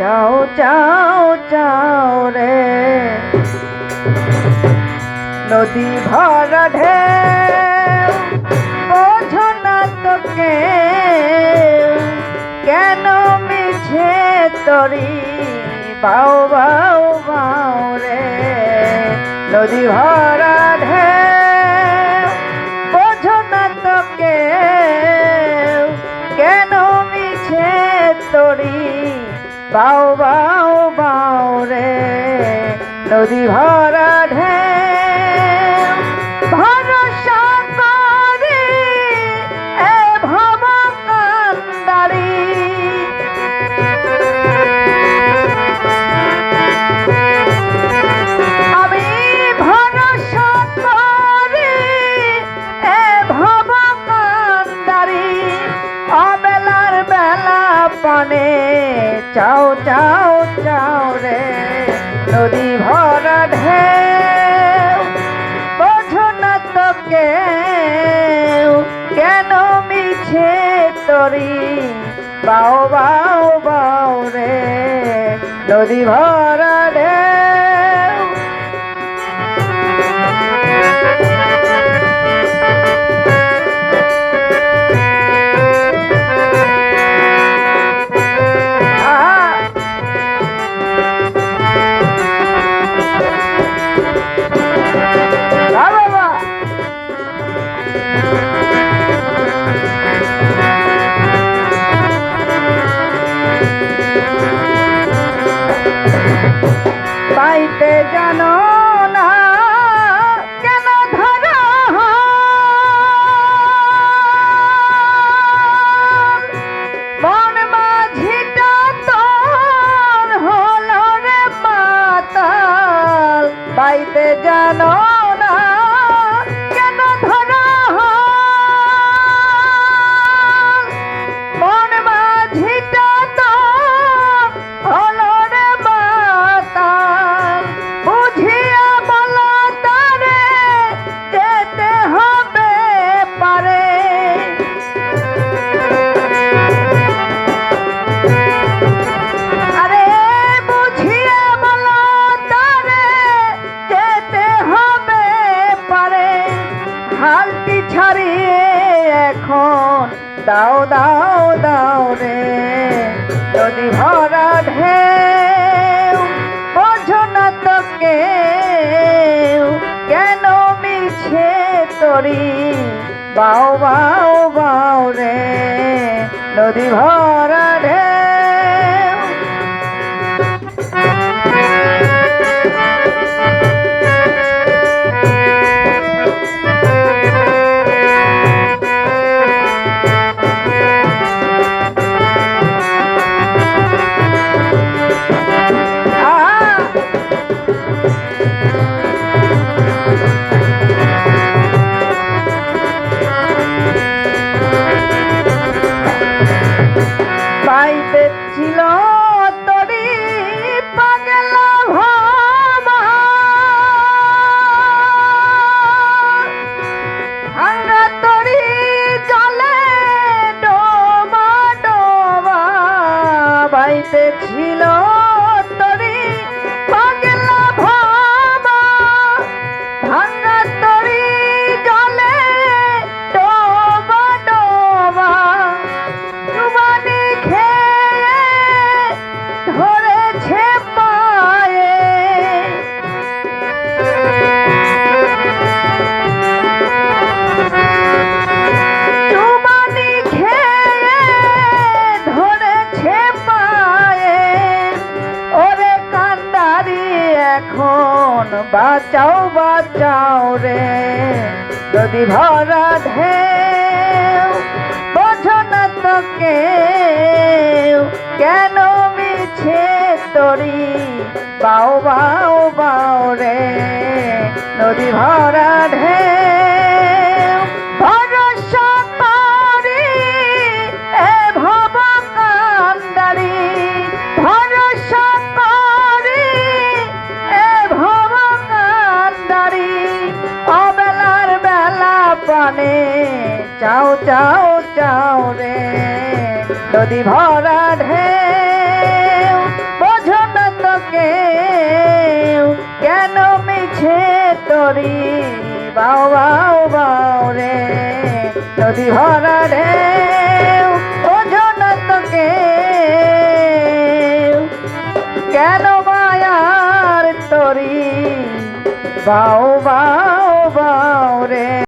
চাও চাও চাও রে নদী ভরা ঢেউ বোঝো না তোকে কেন মিছে তরি বাউ বাউ বাউ রে নদী ভরা ঢেউ বোঝো না তোকে কেন মিছে তরি বাউ বাউ বাউ রে নদী ভরা ঢেউ ভরসা করি এ ভব কান্দারি আমি ভরসা করি এ ভব কান্দারি অবেলার বেলা পানে চাও চাও চাও রে নদী ভরা ঢেউ বোঝো না তোকে কেন মিছে তরি বাউ বাউ বাউ রে নদী ভরা ঢেউ পাইতে জানো না কেন ধরা মন মাঝিটা তোর হলো রে মাতাল পাইতে জানো না কেন ধরা মন মাঝিটা তোর হলো রে বুঝিয়া বলো তারে যেতে হবে পারে আরে বুঝিয়া বলো তারে যেতে হবে পারে হালটি ছাড়িয়ে এখন দাও দাও দাও রে নদী ভরা ঢেউ বোঝো না তোকে কেন মিছে তরি বাউ বাউ বাউ রে নদী ভরা ঢেউ পাইতে ছিল তরি পাগলা ভাবা ভাঙা তরি জলে ডোবা ডোবা পাইতে ছিল তরি পাগলা ভাবা ভাঙা তরি জলে ডোবা ডোবা ডুবানি খেয়ে ধরেছে পায়ে ডুবানি খেয়ে ধরেছে পায়ে ওরে কান্দারি এখন বাঁচাও বাঁচাও রে নদী ভরা ঢেউ বোঝো না তোকে কেন মিছে তরি বাউ বাউ বাউ রে নদী ভরা ঢেউ ভরসা করি এ ভব কান্দারি ভরসা করি এ ভব কান্দারি অবেলার বেলা পানে চাও চাও চাও রে নদী ভরা ঢেউ ডুবেছে তরি বাও বাও বাও রে নদী ভরা ঢেউ বোঝো না তোকে কেন মায়ার তরি বাও বাও বাও রে।